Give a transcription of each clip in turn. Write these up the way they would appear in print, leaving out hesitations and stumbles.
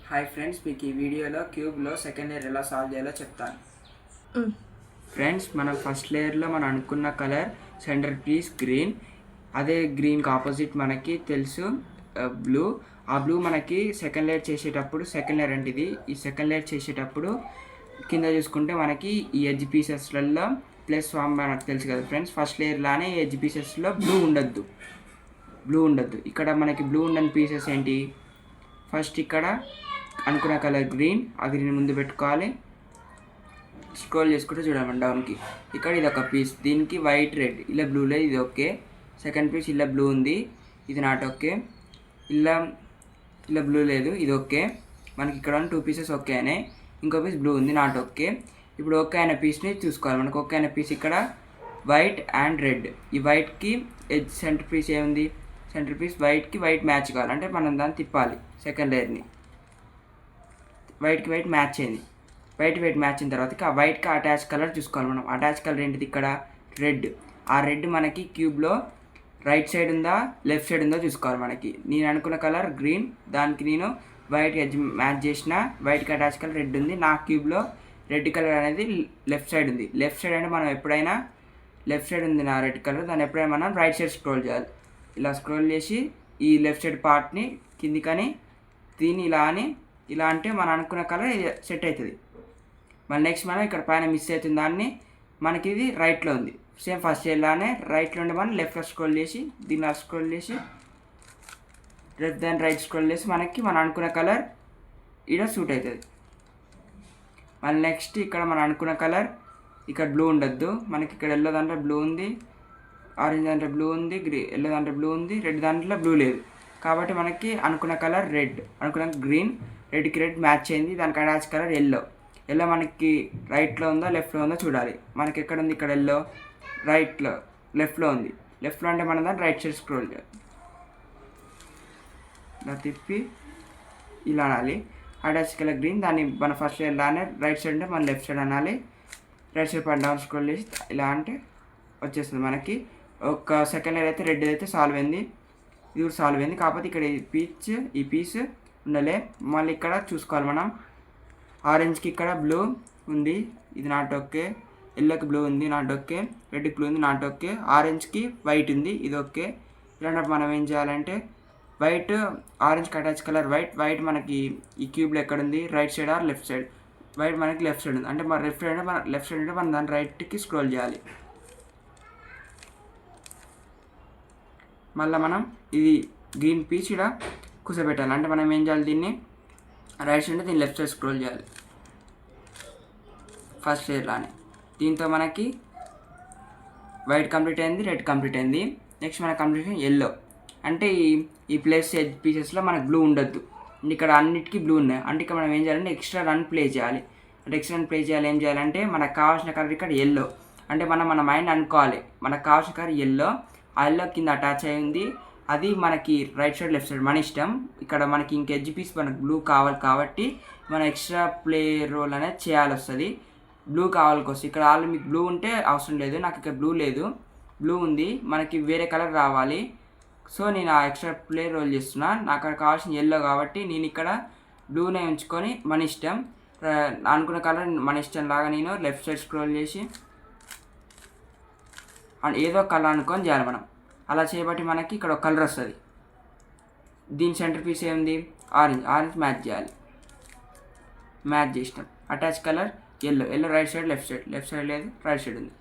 Hi friends, మీకు ఈ వీడియోలో క్యూబ్లో సెకండ్ లేయర్ ఎలా సాల్వ్ చేయాలో చెప్తాను. ఫ్రెండ్స్, మన ఫస్ట్ లేయర్లో మనం అనుకున్న కలర్ సెంటర్ పీస్ గ్రీన్. అదే గ్రీన్కి ఆపోజిట్ మనకి తెలుసు బ్లూ. ఆ బ్లూ మనకి సెకండ్ లేయర్ చేసేటప్పుడు, సెకండ్ లేయర్ అంటే ఇది, ఈ సెకండ్ లేయర్ చేసేటప్పుడు కింద చూసుకుంటే మనకి ఈ ఎడ్జ్ పీసెస్లలో ప్లస్ మనకు తెలుసు కదా ఫ్రెండ్స్. ఫస్ట్ లేయర్ లానే ఎడ్జ్ పీసెస్లో బ్లూ ఉండద్దు. ఇక్కడ మనకి బ్లూ ఉండని పీసెస్ ఏంటి? ఫస్ట్ ఇక్కడ అనుకున్న కలర్ గ్రీన్, ఆ గ్రీన్ ముందు పెట్టుకోవాలి. స్క్రోల్ చేసుకుంటే చూడమండి డౌన్కి. ఇక్కడ ఇది ఒక పీస్, దీనికి వైట్ రెడ్, ఇలా బ్లూ లేదు, ఇది ఓకే. సెకండ్ పీస్ ఇలా బ్లూ ఉంది, ఇది నాట్ ఓకే. ఇలా బ్లూ లేదు, ఇది ఓకే. మనకి ఇక్కడ 2 పీసెస్ ఓకే అయినాయి. ఇంకో పీస్ బ్లూ ఉంది, నాట్ ఓకే. ఇప్పుడు ఓకే అయిన పీస్ని చూసుకోవాలి. మనకు ఓకే అయిన పీస్ ఇక్కడ వైట్ అండ్ రెడ్. ఈ వైట్కి ఎడ్జ్ సెంటర్ పీస్ ఏముంది? సెంటర్ పీస్ వైట్కి వైట్ మ్యాచ్ కావాలి, అంటే మనం దాన్ని తిప్పాలి. సెకండ్ లేయర్ని వైట్కి వైట్ మ్యాచ్ అయింది. వైట్ మ్యాచ్ అయిన తర్వాత ఆ వైట్కి అటాచ్ కలర్ చూసుకోవాలి మనం. అటాచ్ కలర్ ఏంటిది? ఇక్కడ రెడ్. ఆ రెడ్ మనకి క్యూబ్లో రైట్ సైడ్ ఉందా, లెఫ్ట్ సైడ్ ఉందో చూసుకోవాలి మనకి. నేను అనుకున్న కలర్ గ్రీన్, దానికి నేను వైట్ ఎడ్జ్ మ్యాచ్ చేసిన. వైట్కి అటాచ్ కలర్ రెడ్ ఉంది. నా క్యూబ్లో రెడ్ కలర్ అనేది లెఫ్ట్ సైడ్ ఉంది. లెఫ్ట్ సైడ్ అంటే మనం ఎప్పుడైనా లెఫ్ట్ సైడ్ ఉంది నా రెడ్ కలర్, దాన్ని ఎప్పుడైనా మనం రైట్ సైడ్ స్క్రోల్ చేయాలి. ఇలా స్క్రోల్ చేసి ఈ లెఫ్ట్ సైడ్ పార్ట్ని కిందికని దీన్ని ఇలా అంటే మనం అనుకున్న కలర్ సెట్ అవుతుంది. మళ్ళీ నెక్స్ట్ మనం ఇక్కడ పైన మిస్ అవుతుంది దాన్ని, మనకి ఇది రైట్లో ఉంది. సేమ్ ఫస్ట్ ఇయర్లానే రైట్లో ఉండి మనం లెఫ్ట్లో స్క్రోల్ చేసి దీన్ని స్క్రోల్ చేసి లెఫ్ట్ దాన్ని రైట్ స్క్రోల్ చేసి మనకి మనం అనుకున్న కలర్ ఇక్కడ సూట్ అవుతుంది. మళ్ళీ నెక్స్ట్ ఇక్కడ మనం అనుకున్న కలర్ ఇక్కడ బ్లూ ఉండద్దు. మనకి ఇక్కడ ఎల్లో దాంట్లో బ్లూ ఉంది, ఆరెంజ్ దాంట్లో బ్లూ ఉంది, ఎల్లో దాంట్లో బ్లూ ఉంది, రెడ్ దాంట్లో బ్లూ లేదు. కాబట్టి మనకి అనుకున్న కలర్ రెడ్, అనుకున్న గ్రీన్, రెడ్కి రెడ్ మ్యాచ్ అయింది. దానికి అటాచ్ కలర్ ఎల్లో మనకి రైట్లో ఉందో లెఫ్ట్లో ఉందో చూడాలి. మనకి ఎక్కడ ఉంది? ఇక్కడ ఎల్లో రైట్లో, లెఫ్ట్లో ఉంది. లెఫ్ట్లో అంటే మనం దాన్ని రైట్ సైడ్ స్క్రోల్ చేయాలి. ఇలా తిప్పి ఇలా అనాలి. అటాచ్ కలర్ గ్రీన్, దాన్ని మన ఫస్ట్ లేయర్లానే రైట్ సైడ్ అంటే మన లెఫ్ట్ సైడ్ అనాలి. రైట్ సైడ్ పైన డౌన్ స్క్రోల్ చేసి ఇలా అంటే వచ్చేస్తుంది మనకి. ఒక సెకండ్ లేయర్ అయితే రెడ్ అయితే సాల్వ్ అయింది, ఇది కూడా సాల్వ్ అయింది. కాకపోతే ఇక్కడ ఈ పీస్ ఉండలే. మళ్ళీ ఇక్కడ చూసుకోవాలి మనం. ఆరెంజ్కి ఇక్కడ బ్లూ ఉంది, ఇది నాట్ ఓకే. ఎల్లోకి బ్లూ ఉంది, నాట్ ఓకే. రెడ్కి బ్లూ ఉంది, నాట్ ఓకే. ఆరెంజ్కి వైట్ ఉంది, ఇది ఓకే. ఇలాంటప్పుడు మనం ఏం చేయాలంటే వైట్, ఆరెంజ్కి అటాచ్ కలర్ వైట్ మనకి ఈ క్యూబ్లో ఎక్కడ ఉంది? Right side or left side? White మనకి లెఫ్ట్ సైడ్ ఉంది, అంటే మన లెఫ్ట్ సైడ్ అంటే మనం దాన్ని రైట్కి స్క్రోల్ చేయాలి. మళ్ళీ మనం ఇది గ్రీన్ పీస్ ఇక్కడ కూర్చోబెట్టాలి. అంటే మనం ఏం చేయాలి? దీన్ని రైట్ సైడ్ దీన్ని లెఫ్ట్ సైడ్ స్క్రోల్ చేయాలి ఫస్ట్ లేయర్లానే. దీంతో మనకి వైట్ కంప్లీట్ అయింది, రెడ్ కంప్లీట్ అయింది. నెక్స్ట్ మన కంప్లీట్ ఎల్లో. అంటే ఈ ప్లేస్ ఎడ్జ్ పీసెస్లో మనకు బ్లూ ఉండద్దు. ఇక్కడ అన్నిటికీ బ్లూ ఉన్నాయి. అంటే ఇక్కడ మనం ఏం చేయాలంటే ఎక్స్ట్రా రన్ ప్లే చేయాలి. అంటే ఎక్స్ట్రా రన్ ప్లే చేయాలి. ఏం చేయాలంటే మనకు కావాల్సిన కలర్ ఇక్కడ ఎల్లో. అంటే మన మైండ్ అనుకోవాలి మనకు కావాల్సిన కలర్ ఎల్లో. ఆ ఎల్లో కింద అటాచ్ అయింది, అది మనకి రైట్ సైడ్ లెఫ్ట్ సైడ్ మన ఇష్టం. ఇక్కడ మనకి ఇంక ఎడ్జ్ పీస్ మనకు బ్లూ కావాలి కాబట్టి మన ఎక్స్ట్రా ప్లే రోల్ అనేది చేయాలి వస్తుంది. బ్లూ కావాలి కోసం ఇక్కడ ఆల్రెడీ మీకు బ్లూ ఉంటే అవసరం లేదు. నాకు ఇక్కడ బ్లూ లేదు, బ్లూ ఉంది. మనకి వేరే కలర్ రావాలి. సో నేను ఆ ఎక్స్ట్రా ప్లే రోల్ చేస్తున్నా. నాకు అక్కడ కావాల్సిన ఎల్లో కాబట్టి నేను ఇక్కడ బ్లూనే ఉంచుకొని మన ఇష్టం అనుకున్న కలర్ మన ఇష్టం లాగా నేను లెఫ్ట్ సైడ్ స్క్రోల్ చేసి ఏదో కలర్ అనుకొని చేయాలి మనం. అలా చేయబట్టి మనకి ఇక్కడ ఒక కలర్ వస్తుంది. దీని సెంటర్ పీస్ ఏముంది? ఆరెంజ్ మ్యాచ్ చేయాలి. మ్యాచ్ చేసినాం. Attach colour yellow right side left side లేదు, రైట్ సైడ్ ఉంది.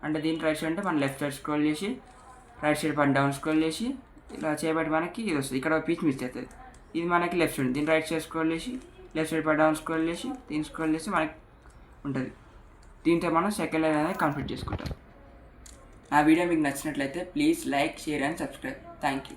అంటే దీని రైట్ సైడ్ అంటే మనం లెఫ్ట్ సైడ్ స్క్రోల్ చేసి రైట్ సైడ్ పైన డౌన్ స్క్రోల్ చేసి ఇలా చేయబట్టి మనకి ఇది వస్తుంది. ఇక్కడ పీస్ మిస్ అవుతుంది, ఇది మనకి లెఫ్ట్ సైడ్. దీని రైట్ సైడ్ స్క్రోల్ చేసి లెఫ్ట్ సైడ్ పైన డౌన్ స్క్రోల్ చేసి దీన్ని స్క్రోల్ చేసి మనకి ఉంటుంది. దీంతో మనం సెకండ్ లైన్ అనేది కంప్లీట్ చేసుకుంటాం. నా వీడియో మీకు నచ్చినట్లయితే please like, share and subscribe. Thank you.